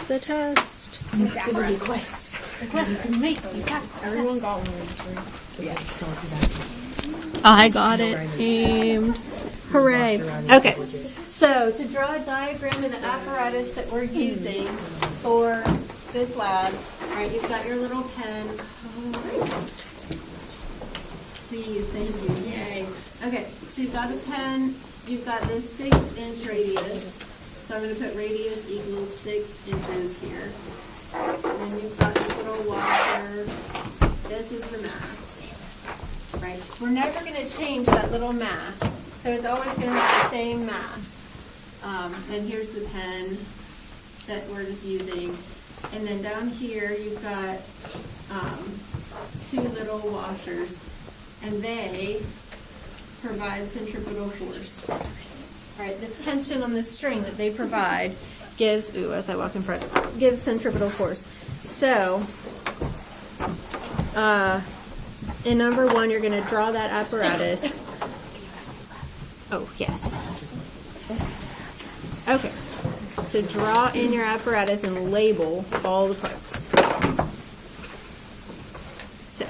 the test. The quest can make the test. Everyone got one of these, right? Yeah, don't do that. I got it aimed. Hooray. Okay, so to draw a diagram of the apparatus that we're using for this lab, all right, you've got your little pen. Please, thank you. Yay. Okay, so you've got a pen, you've got this 6-inch radius. So I'm going to put radius equals 6 inches here. And you've got this little washer. This is the mass. Right? We're never going to change that little mass. So it's always going to have the same mass. And here's the pen that we're just using. And then down here you've got 2 little washers. And they provide centripetal force. All right, the tension on the string that they provide gives, as I walk in front, gives centripetal force. So, in number 1, you're going to draw that apparatus. Oh, yes. Okay, so draw in your apparatus and label all the parts. So,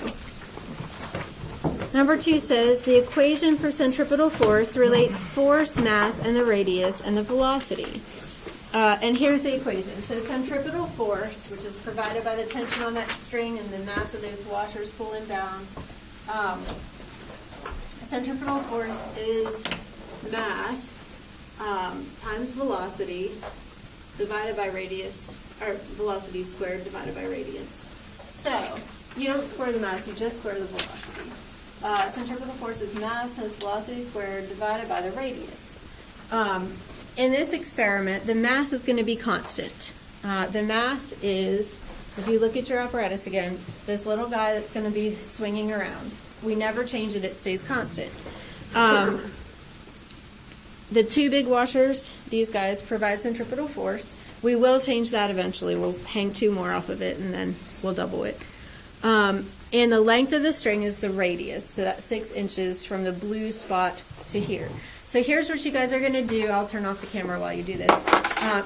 number 2 says the equation for centripetal force relates force, mass, and the radius, and the velocity. And here's the equation. So centripetal force, which is provided by the tension on that string and the mass of those washers pulling down. Centripetal force is mass times velocity divided by radius, or velocity squared divided by radius. So you don't square the mass, you just square the velocity. Centripetal force is mass times velocity squared divided by the radius. In this experiment, the mass is going to be constant. The mass is, if you look at your apparatus again, this little guy that's going to be swinging around. We never change it, it stays constant. The 2 big washers, these guys, provide centripetal force. We will change that eventually. We'll hang 2 more off of it, and then we'll double it. And the length of the string is the radius, so that's 6 inches from the blue spot to here. So here's what you guys are going to do. I'll turn off the camera while you do this.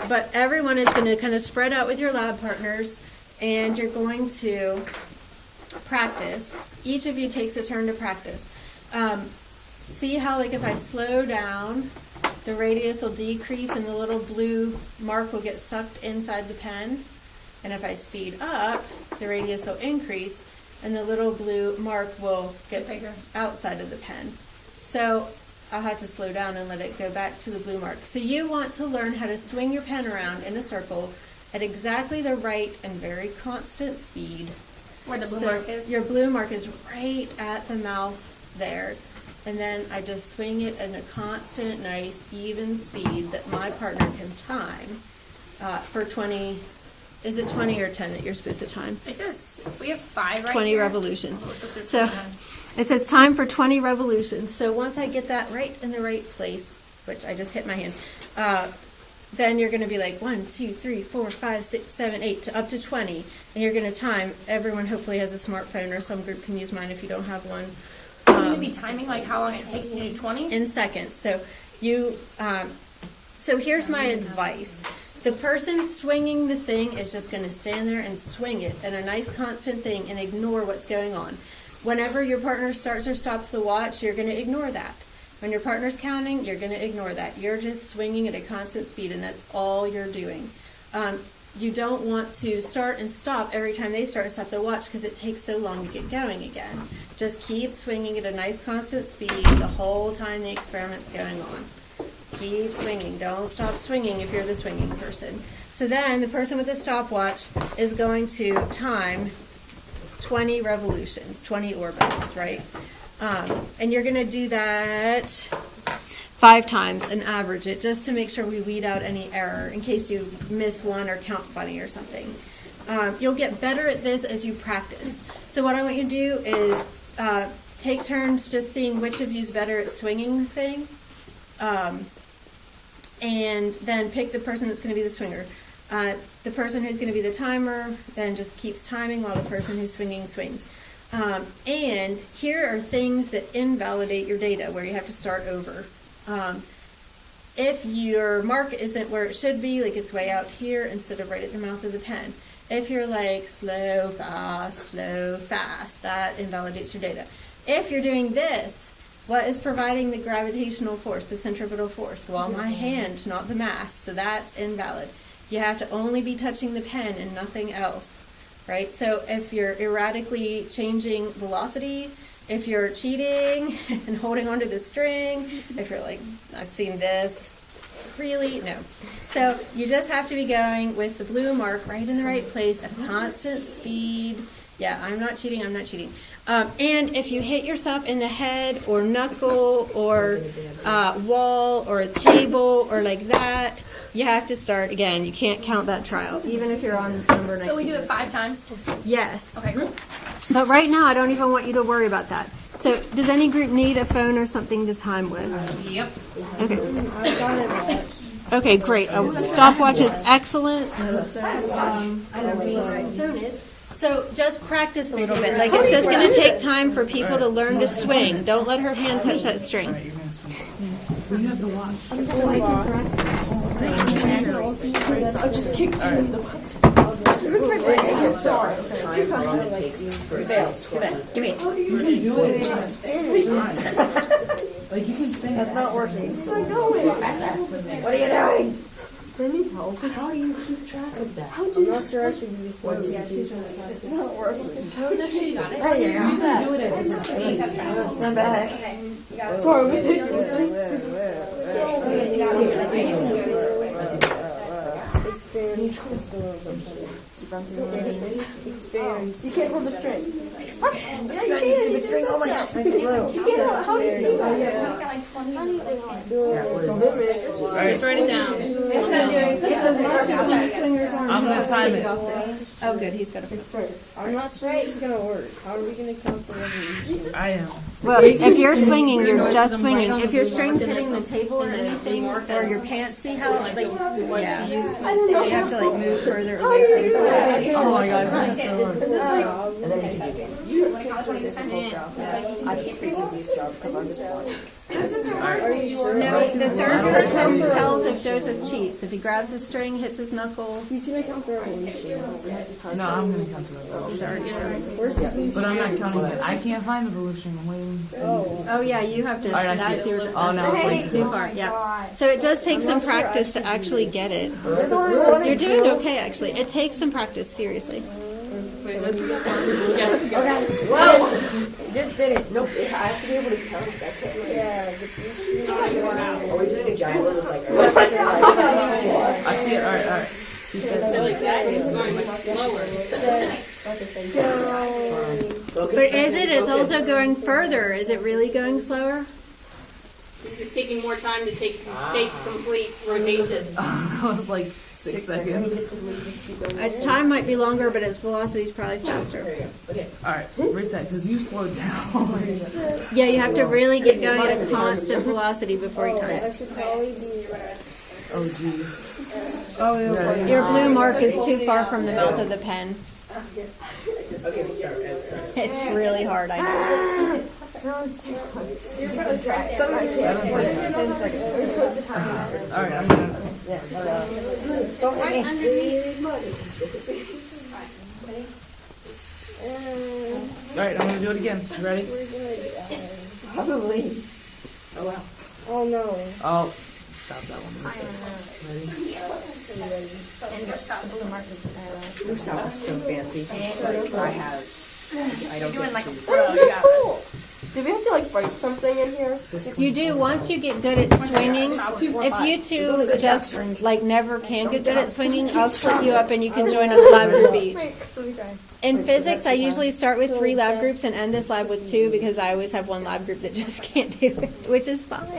But everyone is going to kind of spread out with your lab partners, and you're going to practice. Each of you takes a turn to practice. See how, like, if I slow down, the radius will decrease and the little blue mark will get sucked inside the pen. And if I speed up, the radius will increase and the little blue mark will get bigger outside of the pen. So I'll have to slow down and let it go back to the blue mark. So you want to learn how to swing your pen around in a circle at exactly the right and very constant speed. Where the blue mark is? Your blue mark is right at the mouth there. And then I just swing it at a constant, nice, even speed that my partner can time for 20, is it 20 or 10 that you're supposed to time? It says we have 5 right 20 here. revolutions. Oh, it says So times. it says time for 20 revolutions. So once I get that right in the right place, which I just hit my hand, then you're going to be like 1, 2, 3, 4, 5, 6, 7, 8 to up to 20. And you're going to time. Everyone hopefully has a smartphone, or some group can use mine if you don't have one. Are you going to be timing like how long it takes you to do 20? In seconds. So you, so here's my advice. The person swinging the thing is just going to stand there and swing it at a nice constant thing and ignore what's going on. Whenever your partner starts or stops the watch, you're going to ignore that. When your partner's counting, you're going to ignore that. You're just swinging at a constant speed, and that's all you're doing. You don't want to start and stop every time they start and stop the watch because it takes so long to get going again. Just keep swinging at a nice constant speed the whole time the experiment's going on. Keep swinging. Don't stop swinging if you're the swinging person. So then the person with the stopwatch is going to time 20 revolutions, 20 orbits, right? And you're going to do that 5 times and average it just to make sure we weed out any error in case you miss one or count funny or something. You'll get better at this as you practice. So what I want you to do is take turns just seeing which of you is better at swinging the thing. And then pick the person that's going to be the swinger. The person who's going to be the timer then just keeps timing while the person who's swinging swings. And here are things that invalidate your data where you have to start over. If your mark isn't where it should be, like it's way out here instead of right at the mouth of the pen. If you're like slow, fast, that invalidates your data. If you're doing this, what is providing the gravitational force, the centripetal force? Well, my hand, not the mass, so that's invalid. You have to only be touching the pen and nothing else, right? So if you're erratically changing velocity, if you're cheating and holding onto the string, if you're like, I've seen this, really, no. So you just have to be going with the blue mark right in the right place at a constant speed. Yeah, I'm not cheating. And if you hit yourself in the head or knuckle or wall or a table or like that, you have to start again. You can't count that trial, even if you're on number 19. So we do it 5 times? Yes. Okay, cool. But right now, I don't even want you to worry about that. So does any group need a phone or something to time with? Yep. Okay. Okay, great. A stopwatch is excellent. I don't know where my phone is. So just practice a little bit. Like it's just going to take time for people to learn to swing. Don't let her hand touch that string. You have the watch. I just kicked you in the butt. Who's my brain? Sorry. Time how long it takes for it to Give me. You can do it. Like you can sing. That's not working. It's not going. What are you doing? I need help. How do you keep track of that? I'm not sure I should do this one. Yeah, she's really fast. It's not working. How does she got it? Hey, yeah. You can do it at different speeds. Stand back. Sorry, was it? Experience. You can't hold the string. Stupid string. Oh my gosh, it's blue. How do you see that? Just write it down. I'm gonna time it. Oh, good. He's got a phone. I'm not sure this is gonna work. How are we gonna count the revolution? I am. Well, if you're swinging, you're just swinging. If your string's hitting the table or anything, or your pants, see how, like, yeah. You have to, like, move further away from the Oh my gosh, that's so hard. And then you take a difficult job. I just pick the easiest job because I'm just watching. Are you sure? No, the third person tells if Joseph cheats. If he grabs a string, hits his knuckle. He's gonna count the revolution. No, I'm gonna count the revolution. But I'm not counting it. I can't find the revolution. I'm waiting. Oh, yeah, you have to. Alright, I see That's it. your turn. Oh, no, it's way Too far, yeah. So it does take some practice to actually get it. You're doing okay, actually. It takes some practice, seriously. Whoa! Just did it. Nope. I have to be able to count. That's what. Yeah. Are we doing a giant one? Like. I see it. Alright. But is it? It's also going further. Is it really going slower? It's taking more time to take complete rotation. That was like 6 seconds. Its time might be longer, but its velocity is probably faster. Alright, reset, because you slowed down. Yeah, you have to really get going at a constant velocity before you time. Oh, jeez. Your blue mark is too far from the mouth of the pen. It's really hard, I know. 7 seconds. 10 seconds. Alright, I'm gonna. Right underneath. Alright, I'm gonna do it again. You ready? Probably. Oh, wow. Oh no. Oh, stop that one. Your stuff is so fancy. I don't Doing get like a to. pro. You got it. Do we have to like write something in here? You do, once you get good at swinging, if you two just like never can get good at swinging, I'll split you up and you can join a lab group each. In physics, I usually start with 3 lab groups and end this lab with 2 because I always have one lab group that just can't do it, which is fine.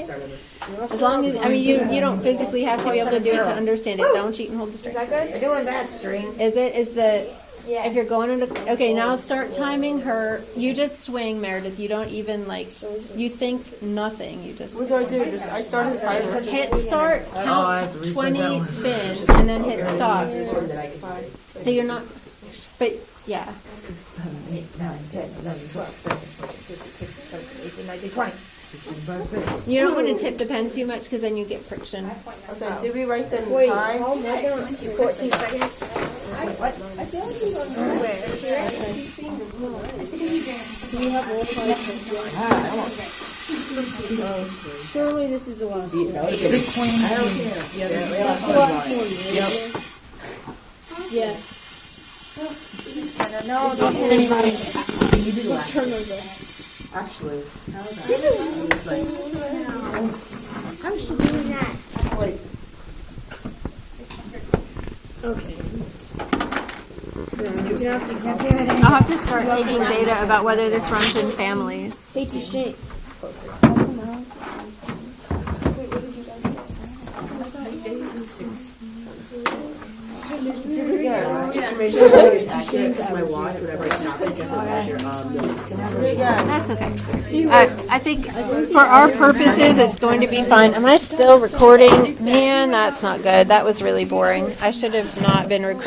As long as, I mean, you don't physically have to be able to do it to understand it. Don't cheat and hold the string. You're doing that string. Is the, if you're going into, okay, now start timing her. You just swing, Meredith. You don't even like, you think nothing. You just What do I do? Just I started silent. hit start, I count have to reset that 20 one. spins, and then hit stop. So you're not, But yeah, 6, 7, 8, 9, 10, 11, 12, 13, 14, 15, 16, 17, 18, 19, 20. 16, 5, 6. you don't want to tip the pen too much because then you get friction. Okay, did we write the time? Wait, 14 seconds. What? I feel like he's on Surely this is the last one. Yes. No, don't hit anybody. You did last. Turn over. Actually. I'm still doing that. Wait. Okay. You have to get I'll have to start taking data about whether this runs in families. Hey, touche. My watch, whenever I stop it, just measure That's okay. I think for our purposes, it's going to be fine. Am I still recording? Man, that's not good. That was really boring. I should have not been recording.